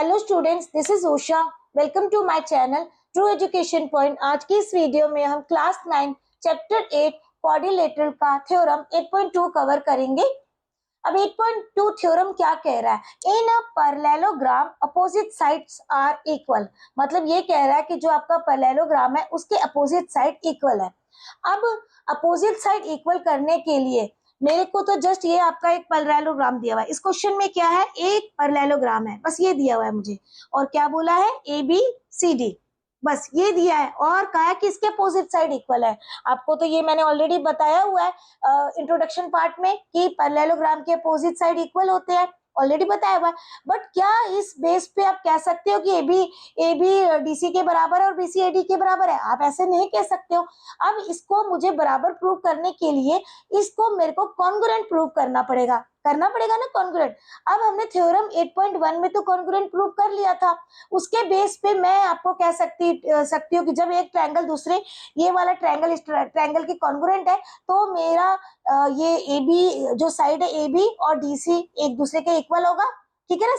Hello students, this is Usha. Welcome to my channel true education point. आज की इस video में हम क्लास 9 चैप्टर 8 क्वाड्रिलेटरल का थ्योरम 8.2 कवर करेंगे। अब 8.2 थ्योरम क्या कह रहा है? In a parallelogram opposite sides are equal. मतलब ये कह रहा है कि जो आपका पैरेललोग्राम है उसके अपोजिट साइड इक्वल है। अब अपोजिट साइड इक्वल करने के लिए मेरे को तो जस्ट ये आपका एक पैरेललोग्राम दिया हुआ है। इस क्वेश्चन में क्या है? एक पैरेललोग्राम है, बस ये दिया हुआ है मुझे। और क्या बोला है? ए बी सी डी, बस ये दिया है। और कहा है कि इसके अपोजिट साइड इक्वल है। आपको तो ये मैंने ऑलरेडी बताया हुआ है इंट्रोडक्शन पार्ट में कि पैरेललोग्राम के अपोजिट साइड इक्वल होते हैं, ऑलरेडी बताया हुआ है। बट क्या इस बेस पे आप कह सकते हो कि ए बी डीसी के बराबर है और बीसी एडी के बराबर है? आप ऐसे नहीं कह सकते हो। अब इसको मुझे बराबर प्रूव करने के लिए इसको मेरे को कॉन्ग्रुएंट प्रूव करना पड़ेगा ना कॉन्ग्रुएंट। अब हमने थ्योरम 8.1 में तो कॉन्ग्रुएंट प्रूव कर लिया था। उसके बेस पे मैं आपको कह सकती हूँ कि जब एक ट्रायंगल दूसरे ये वाला ट्रायंगल इस ट्रायंगल की कॉन्ग्रुएंट है तो मेरा ये ए बी जो साइड है ए बी और डी सी एक दूसरे के इक्वल होगा, ठीक है ना,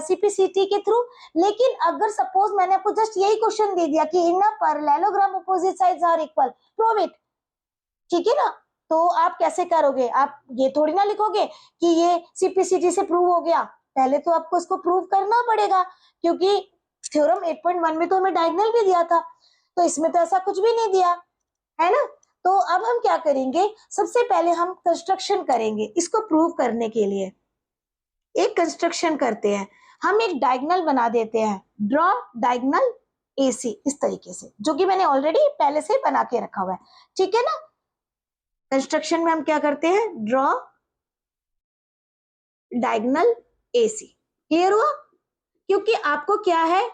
सीपीसीटी के थ्रू। लेकिन अगर सपोज मैंने आपको जस्ट यही क्वेश्चन दे दिया कि in a parallelogram opposite sides are equal, prove it, ठीक है ना, तो आप कैसे करोगे? आप ये थोड़ी ना लिखोगे कि ये सीपीसीटी से प्रूव हो गया। पहले तो आपको इसको प्रूव करना पड़ेगा, क्योंकि थ्योरम 8.1 में तो हमें डायगोनल भी दिया था, तो इसमें तो ऐसा कुछ भी नहीं दिया है ना। तो अब हम क्या करेंगे? सबसे पहले हम कंस्ट्रक्शन करेंगे इसको प्रूव करने के लिए। एक कंस्ट्रक्शन करते हैं, हम एक डायगोनल बना देते हैं, ड्रॉ डायगोनल एसी, इस तरीके से, जो कि मैंने ऑलरेडी पहले से बना के रखा हुआ है, ठीक है ना। कंस्ट्रक्शन में हम क्या करते हैं? Draw diagonal AC. क्लियर हुआ? क्योंकि आपको क्या है,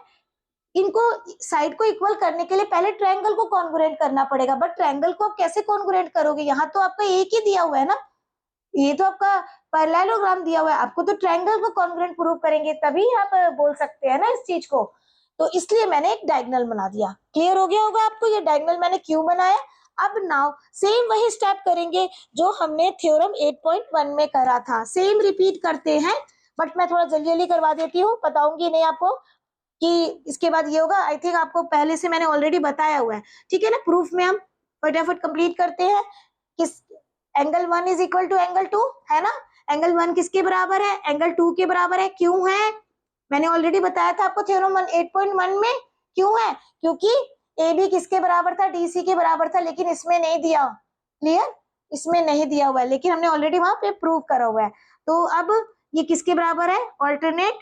इनको साइड को इक्वल करने के लिए पहले ट्रायंगल को कॉन्ग्रुएंट करना पड़ेगा। बट ट्रायंगल को आप कैसे कॉन्ग्रुएंट करोगे? यहाँ तो आपका एक ही दिया हुआ है ना, ये तो आपका पैरेललोग्राम दिया हुआ है। आपको तो ट्रायंगल को कॉन्ग्रुएंट प्रूव करेंगे तभी आप बोल सकते हैं ना इस चीज को। तो इसलिए मैंने एक डायगोनल बना दिया। क्लियर हो गया होगा आपको ये डायगोनल मैंने क्यों बनाया। अब नाउ सेम वही स्टेप करेंगे जो हमने थ्योरम 8.1 में करा था, सेम रिपीट करते हैं। बट मैं थोड़ा जल्दी जल्दी करवा देती हूँ, बताऊंगी नहीं आपको कि इसके बाद ये होगा। आई थिंक आपको पहले से मैंने ऑलरेडी बताया हुआ है, ठीक है ना। प्रूफ में हम फटाफट कंप्लीट करते हैं। किस angle 1 is equal to angle 2 है ना। एंगल 1 किसके बराबर है? एंगल 2 के बराबर है। क्यों है? मैंने ऑलरेडी बताया था आपको थ्योरम 8.1 में। क्यों है? क्योंकि ए बी किसके बराबर था? डी सी के बराबर था, लेकिन इसमें नहीं दिया। क्लियर? इसमें नहीं दिया हुआ है, लेकिन हमने ऑलरेडी वहां पे प्रूव करा हुआ है। तो अब ये किसके बराबर है? ऑल्टरनेट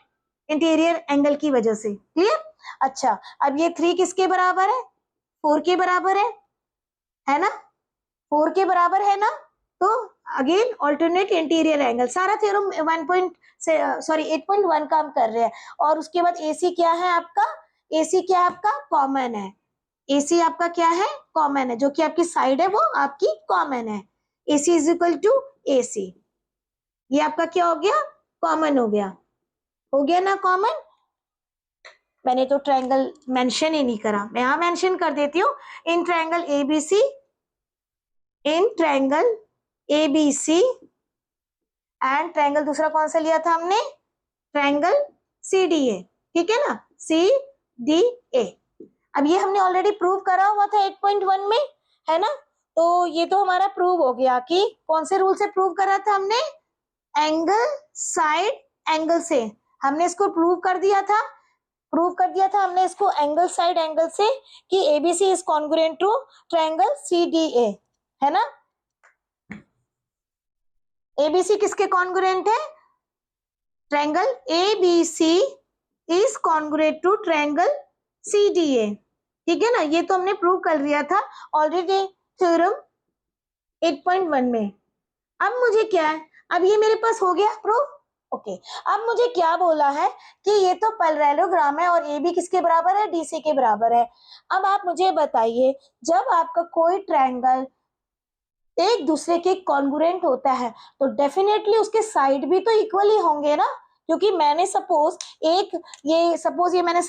इंटीरियर एंगल की वजह से। क्लियर? अच्छा, अब ये 3 किसके बराबर है? 4 के बराबर है ना, 4 के बराबर है ना। तो अगेन ऑल्टरनेट इंटीरियर एंगल, सारा थ्योरम 8.1 का हम कर रहे हैं। और उसके बाद एसी क्या है आपका? एसी क्या है आपका? कॉमन है। एसी आपका क्या है? कॉमन है, जो कि आपकी साइड है वो आपकी कॉमन है। AC is equal to AC, ये आपका क्या हो गया? कॉमन हो गया ना कॉमन। मैंने तो ट्रायंगल मेंशन ही नहीं करा, मैं यहां मेंशन कर देती हूँ। In triangle ABC, in triangle ABC and triangle दूसरा कौन सा लिया था हमने? ट्रायंगल सीडीए, ठीक है ना, सीडीए। अब ये हमने ऑलरेडी प्रूव करा हुआ था 8.1 में, है ना। तो ये तो हमारा प्रूव हो गया कि कौन से रूल से प्रूव करा था हमने? एंगल साइड एंगल से हमने इसको प्रूव कर दिया था हमने इसको एंगल साइड एंगल से कि ABC is congruent to triangle CDA, है ना। एबीसी किसके कॉन्ग्रुएंट है? Triangle ABC is congruent to triangle CDA, ठीक है ना। ये तो हमने प्रूव कर लिया था ऑलरेडी थ्योरम 8.1 में। अब मुझे क्या है? अब ये मेरे पास हो गया प्रूफ। ओके, अब मुझे क्या बोला है कि ये तो पैरेललोग्राम है और ए बी किसके बराबर है? डीसी के बराबर है। अब आप मुझे बताइए, जब आपका कोई ट्रायंगल एक दूसरे के कॉन्ग्रुएंट होता है तो डेफिनेटली उसके साइड भी तो इक्वल ही होंगे ना। क्योंकि मैंने सपोज ये मैंने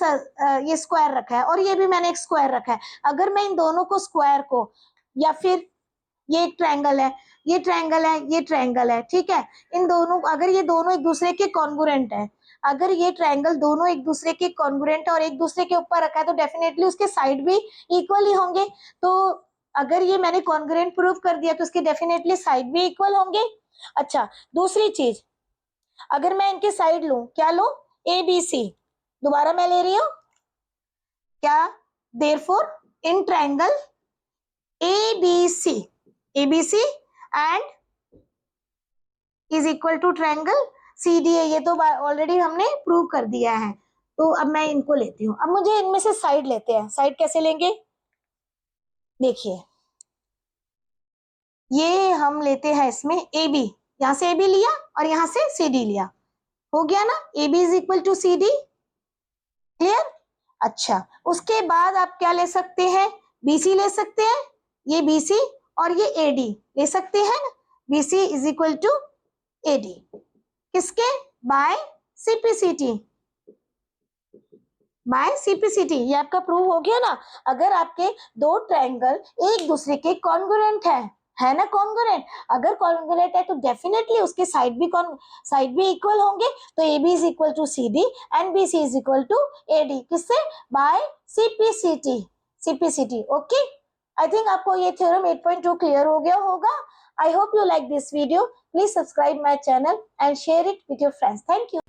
ये स्क्वायर रखा है और ये भी मैंने एक स्क्वायर रखा है। अगर मैं इन दोनों को स्क्वायर को, या फिर ये एक ट्रायंगल है, ये ट्रायंगल है, ये ट्रायंगल है, ठीक है, इन दोनों अगर ये दोनों एक दूसरे के कॉन्ग्रुएंट है, अगर ये ट्रायंगल दोनों एक दूसरे के कॉन्ग्रुएंट और एक दूसरे के ऊपर रखा है तो डेफिनेटली उसके साइड भी इक्वल ही होंगे। तो अगर ये मैंने कॉन्ग्रुएंट प्रूव कर दिया तो उसके डेफिनेटली साइड भी इक्वल होंगे। अच्छा, दूसरी चीज, अगर मैं इनके साइड लूं, क्या लूं, ए बी सी, दोबारा मैं ले रही हूं क्या, therefore in triangle ABC and is equal to triangle CDA, ये तो ऑलरेडी हमने प्रूव कर दिया है। तो अब मैं इनको लेती हूँ। अब मुझे इनमें से साइड लेते हैं। साइड कैसे लेंगे, देखिए ये हम लेते हैं इसमें AB, यहां से AB लिया और यहां से CD लिया, हो गया ना, AB is equal to CD, clear. अच्छा, उसके बाद आप क्या ले सकते हैं, BC ले सकते हैं, ये BC और ये AD ले सकते हैं ना, BC is equal to AD, किसके, बाय CPCT, बाय CPCT, ये आपका प्रूव हो गया ना। अगर आपके दो ट्रायंगल एक दूसरे के कॉन्ग्रुएंट है ना, कॉन्ग्रुएंट, अगर कॉन्ग्रुएंट है तो डेफिनेटली उसके साइड भी इक्वल होंगे। तो AB is equal to CD and BC is equal to AD, किससे, by CPCT। Okay, I think आपको ये थ्योरम 8.2 क्लियर हो गया होगा। I hope you like this video. Please subscribe my channel and share it with your friends. Thank you.